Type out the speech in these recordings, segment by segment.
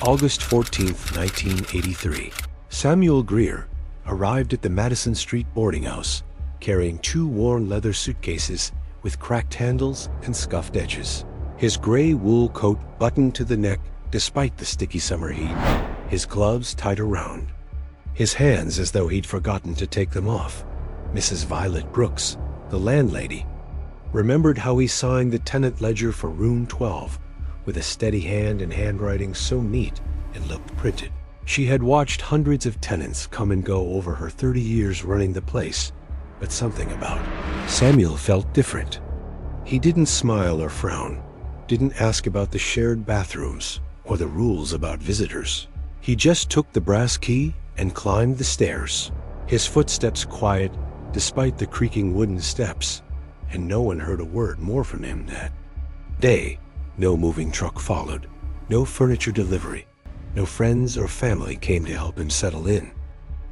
August 14th, 1983. Samuel Greer arrived at the Madison Street boarding house carrying 2 worn leather suitcases with cracked handles and scuffed edges. His gray wool coat buttoned to the neck despite the sticky summer heat, his gloves tied around, his hands as though he'd forgotten to take them off. Mrs. Violet Brooks, the landlady, remembered how he signed the tenant ledger for room 12 with a steady hand and handwriting so neat it looked printed. She had watched hundreds of tenants come and go over her 30 years running the place, but something about Samuel felt different. He didn't smile or frown, didn't ask about the shared bathrooms or the rules about visitors. He just took the brass key and climbed the stairs, his footsteps quiet despite the creaking wooden steps, and no one heard a word more from him that day. No moving truck followed, no furniture delivery, no friends or family came to help him settle in.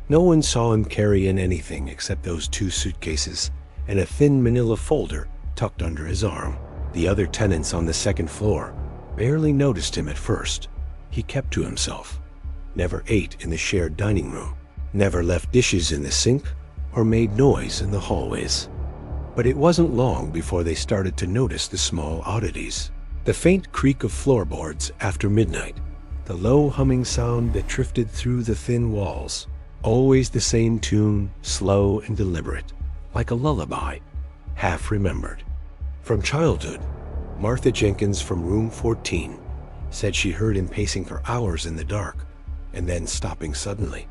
No one saw him carry in anything except those 2 suitcases and a thin manila folder tucked under his arm. The other tenants on the second floor barely noticed him at first. He kept to himself, never ate in the shared dining room, never left dishes in the sink or made noise in the hallways. But it wasn't long before they started to notice the small oddities. The faint creak of floorboards after midnight, the low humming sound that drifted through the thin walls, always the same tune, slow and deliberate, like a lullaby, half remembered. From childhood, Martha Jenkins from room 14 said she heard him pacing for hours in the dark and then stopping suddenly,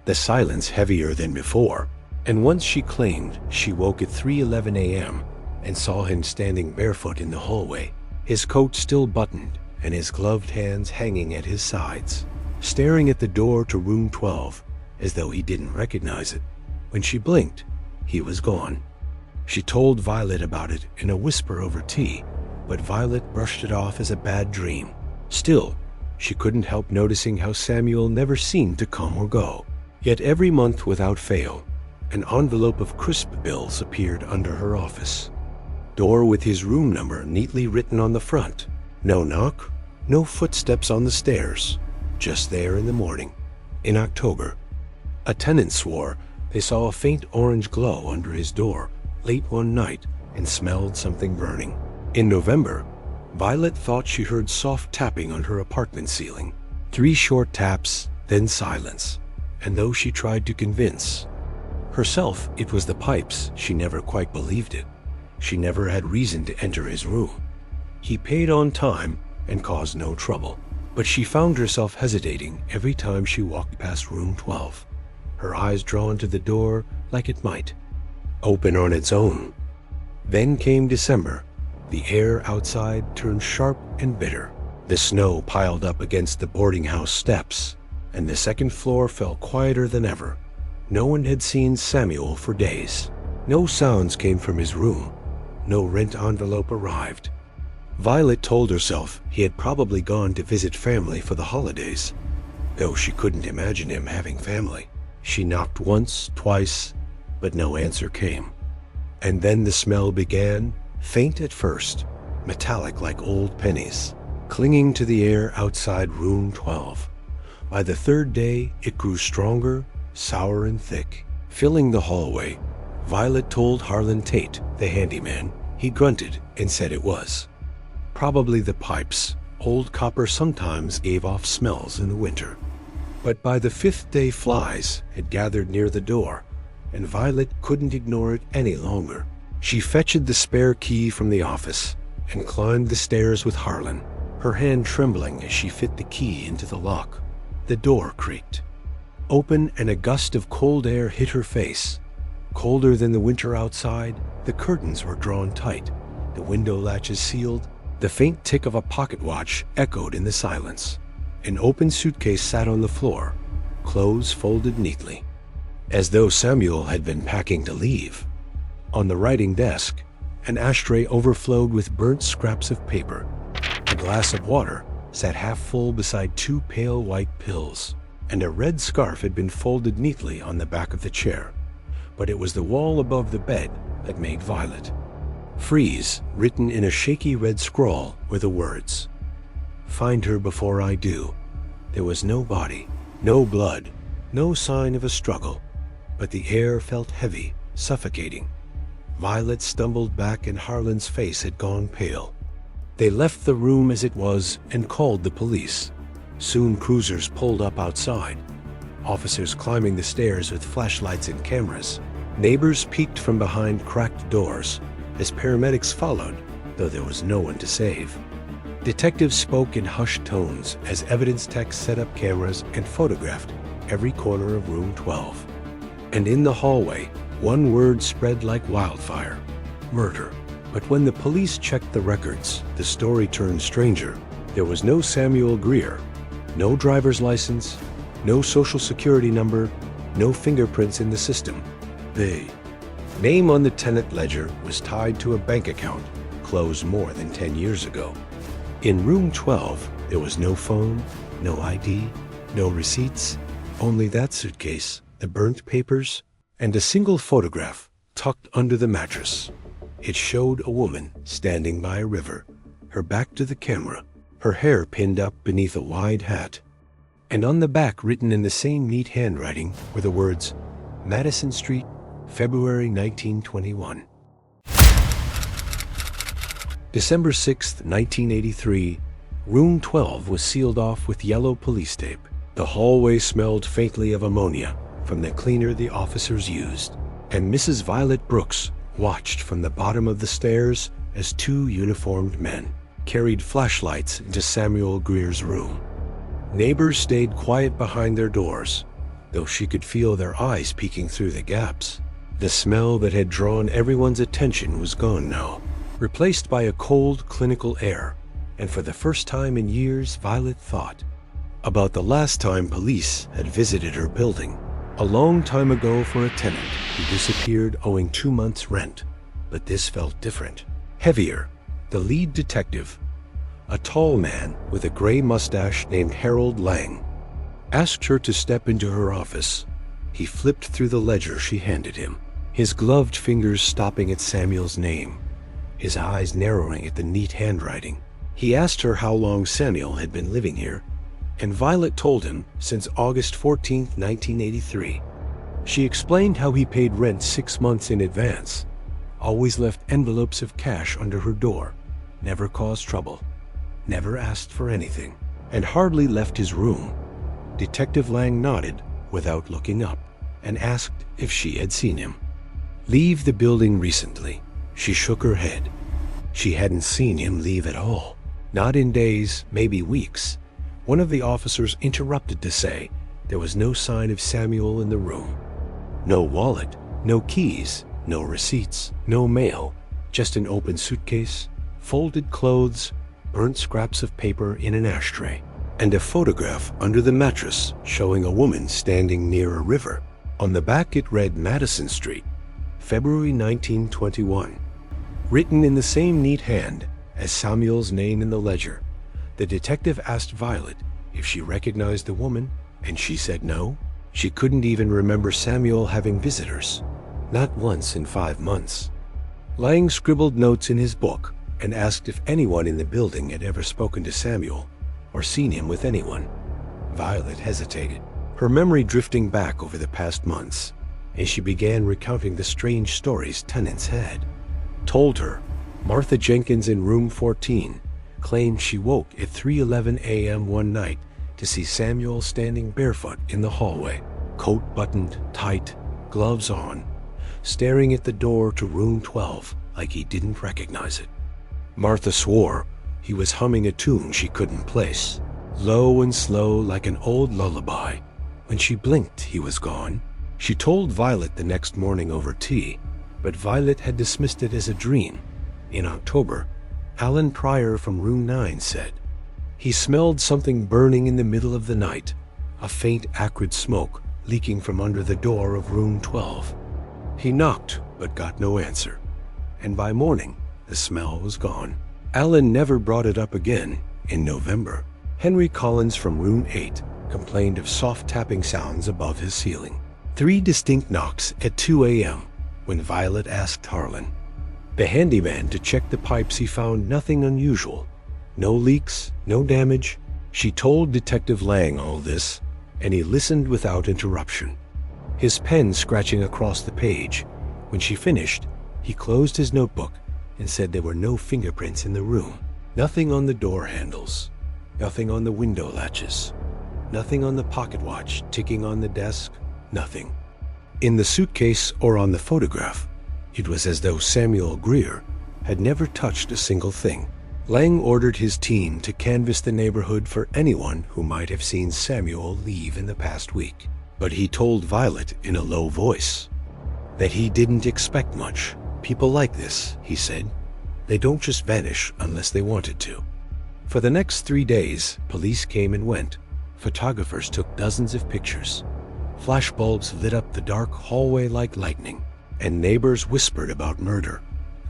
the silence heavier than before. And once she claimed she woke at 3:11 a.m. and saw him standing barefoot in the hallway, his coat still buttoned and his gloved hands hanging at his sides, staring at the door to room 12 as though he didn't recognize it. When she blinked, he was gone. She told Violet about it in a whisper over tea, but Violet brushed it off as a bad dream. Still, she couldn't help noticing how Samuel never seemed to come or go. Yet every month without fail, an envelope of crisp bills appeared under her office. Door with his room number neatly written on the front. No knock, no footsteps on the stairs, just there in the morning. In October, a tenant swore they saw a faint orange glow under his door late one night and smelled something burning. In November, Violet thought she heard soft tapping on her apartment ceiling. 3 short taps, then silence, and though she tried to convince herself it was the pipes, she never quite believed it. She never had reason to enter his room. He paid on time and caused no trouble, but she found herself hesitating every time she walked past room 12, her eyes drawn to the door like it might open on its own. Then came December. The air outside turned sharp and bitter. The snow piled up against the boarding house steps, and the second floor felt quieter than ever. No one had seen Samuel for days. No sounds came from his room. No rent envelope arrived. Violet told herself he had probably gone to visit family for the holidays, though she couldn't imagine him having family. She knocked once, twice, but no answer came. And then the smell began, faint at first, metallic like old pennies, clinging to the air outside room 12. By the 3rd day, it grew stronger, sour and thick, filling the hallway. Violet told Harlan Tate, the handyman. He grunted and said it was probably the pipes. Old copper sometimes gave off smells in the winter. But by the 5th day, flies had gathered near the door, and Violet couldn't ignore it any longer. She fetched the spare key from the office and climbed the stairs with Harlan, her hand trembling as she fit the key into the lock. The door creaked open and a gust of cold air hit her face. Colder than the winter outside, the curtains were drawn tight, the window latches sealed. The faint tick of a pocket watch echoed in the silence. An open suitcase sat on the floor, clothes folded neatly, as though Samuel had been packing to leave. On the writing desk, an ashtray overflowed with burnt scraps of paper. A glass of water sat half full beside 2 pale white pills, and a red scarf had been folded neatly on the back of the chair. But it was the wall above the bed that made Violet. Freeze, written in a shaky red scrawl, were the words, "Find her before I do. There was no body, no blood, no sign of a struggle, but the air felt heavy, suffocating. Violet stumbled back and Harlan's face had gone pale. They left the room as it was and called the police. Soon cruisers pulled up outside, officers climbing the stairs with flashlights and cameras. Neighbors peeked from behind cracked doors as paramedics followed, though there was no one to save. Detectives spoke in hushed tones as evidence techs set up cameras and photographed every corner of room 12. And in the hallway, one word spread like wildfire: murder. But when the police checked the records, the story turned stranger. There was no Samuel Greer, no driver's license, no social security number, no fingerprints in the system. The name on the tenant ledger was tied to a bank account closed more than 10 years ago. In room 12, there was no phone, no ID, no receipts, only that suitcase, the burnt papers, and a single photograph tucked under the mattress. It showed a woman standing by a river, her back to the camera, her hair pinned up beneath a wide hat. And on the back, written in the same neat handwriting, were the words, Madison Street, February 1921. December 6, 1983, room 12 was sealed off with yellow police tape. The hallway smelled faintly of ammonia from the cleaner the officers used, and Mrs. Violet Brooks watched from the bottom of the stairs as two uniformed men carried flashlights into Samuel Greer's room. Neighbors stayed quiet behind their doors, though she could feel their eyes peeking through the gaps. The smell that had drawn everyone's attention was gone now, replaced by a cold, clinical air, and for the first time in years, Violet thought about the last time police had visited her building. A long time ago for a tenant who disappeared owing 2 months' rent. But this felt different, heavier. The lead detective, a tall man with a gray mustache named Harold Lang, asked her to step into her office. He flipped through the ledger she handed him, his gloved fingers stopping at Samuel's name, his eyes narrowing at the neat handwriting. He asked her how long Samuel had been living here, and Violet told him since August 14, 1983. She explained how he paid rent 6 months in advance, always left envelopes of cash under her door, never caused trouble, never asked for anything, and hardly left his room. Detective Lang nodded without looking up and asked if she had seen him. Leave the building recently. She shook her head. She hadn't seen him leave at all. Not in days, maybe weeks. One of the officers interrupted to say there was no sign of Samuel in the room. No wallet, no keys, no receipts, no mail, just an open suitcase, folded clothes, burnt scraps of paper in an ashtray, and a photograph under the mattress showing a woman standing near a river. On the back it read Madison Street, February 1921. Written in the same neat hand as Samuel's name in the ledger, the detective asked Violet if she recognized the woman, and she said no. She couldn't even remember Samuel having visitors, not once in 5 months. Lang scribbled notes in his book and asked if anyone in the building had ever spoken to Samuel or seen him with anyone. Violet hesitated, her memory drifting back over the past months, as she began recounting the strange stories tenants had told her. Martha Jenkins in room 14 claimed she woke at 3:11 a.m. one night to see Samuel standing barefoot in the hallway, coat buttoned tight, gloves on, staring at the door to room 12 like he didn't recognize it. Martha swore he was humming a tune she couldn't place, low and slow like an old lullaby. When she blinked, he was gone. She told Violet the next morning over tea, but Violet had dismissed it as a dream. In October, Alan Pryor from room 9 said he smelled something burning in the middle of the night, a faint acrid smoke leaking from under the door of room 12. He knocked but got no answer, and by morning the smell was gone. Alan never brought it up again. In November, Henry Collins from room 8 complained of soft tapping sounds above his ceiling. 3 distinct knocks at 2 a.m. when Violet asked Harlan, the handyman, to check the pipes. He found nothing unusual. No leaks, no damage, She told Detective Lang all this, and he listened without interruption, his pen scratching across the page. When she finished, he closed his notebook and said there were no fingerprints in the room. Nothing on the door handles, nothing on the window latches, nothing on the pocket watch ticking on the desk, nothing. In the suitcase or on the photograph, it was as though Samuel Greer had never touched a single thing. Lang ordered his team to canvass the neighborhood for anyone who might have seen Samuel leave in the past week. But he told Violet in a low voice that he didn't expect much. People like this, he said. They don't just vanish unless they wanted to. For the next 3 days, police came and went. Photographers took dozens of pictures. Flashbulbs lit up the dark hallway like lightning, and neighbors whispered about murder,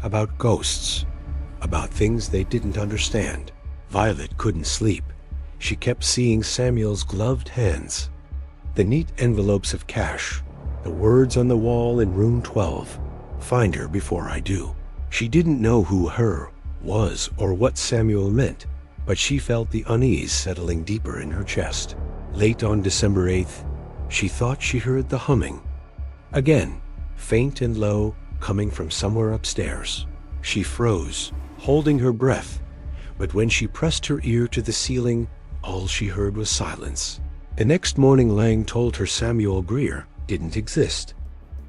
about ghosts, about things they didn't understand. Violet couldn't sleep. She kept seeing Samuel's gloved hands, the neat envelopes of cash, the words on the wall in room 12, "Find her before I do." She didn't know who "her" was or what Samuel meant, but she felt the unease settling deeper in her chest. Late on December 8th, she thought she heard the humming. Again, faint and low, coming from somewhere upstairs. She froze, holding her breath, but when she pressed her ear to the ceiling, all she heard was silence. The next morning, Lang told her Samuel Greer didn't exist.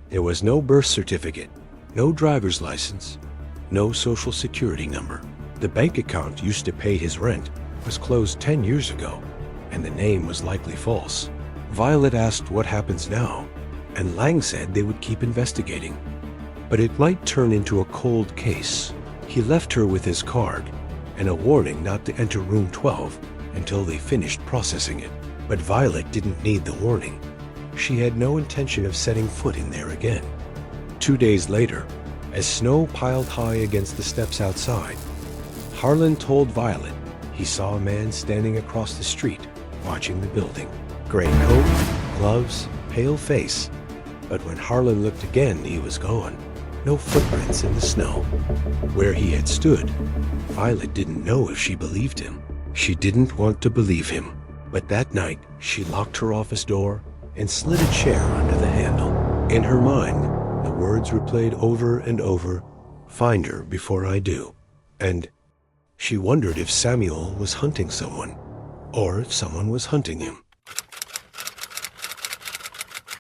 There was no birth certificate, no driver's license, no social security number. The bank account used to pay his rent was closed 10 years ago, and the name was likely false. Violet asked what happens now, and Lang said they would keep investigating, but it might turn into a cold case. He left her with his card and a warning not to enter room 12 until they finished processing it. But Violet didn't need the warning. She had no intention of setting foot in there again. 2 days later, as snow piled high against the steps outside, Harlan told Violet he saw a man standing across the street watching the building. Gray coat, gloves, pale face. But when Harlan looked again, he was gone. No footprints in the snow. Where he had stood, Violet didn't know if she believed him. She didn't want to believe him. But that night, she locked her office door and slid a chair under the handle. In her mind, the words replayed over and over, "Find her before I do." And she wondered if Samuel was hunting someone, or if someone was hunting him.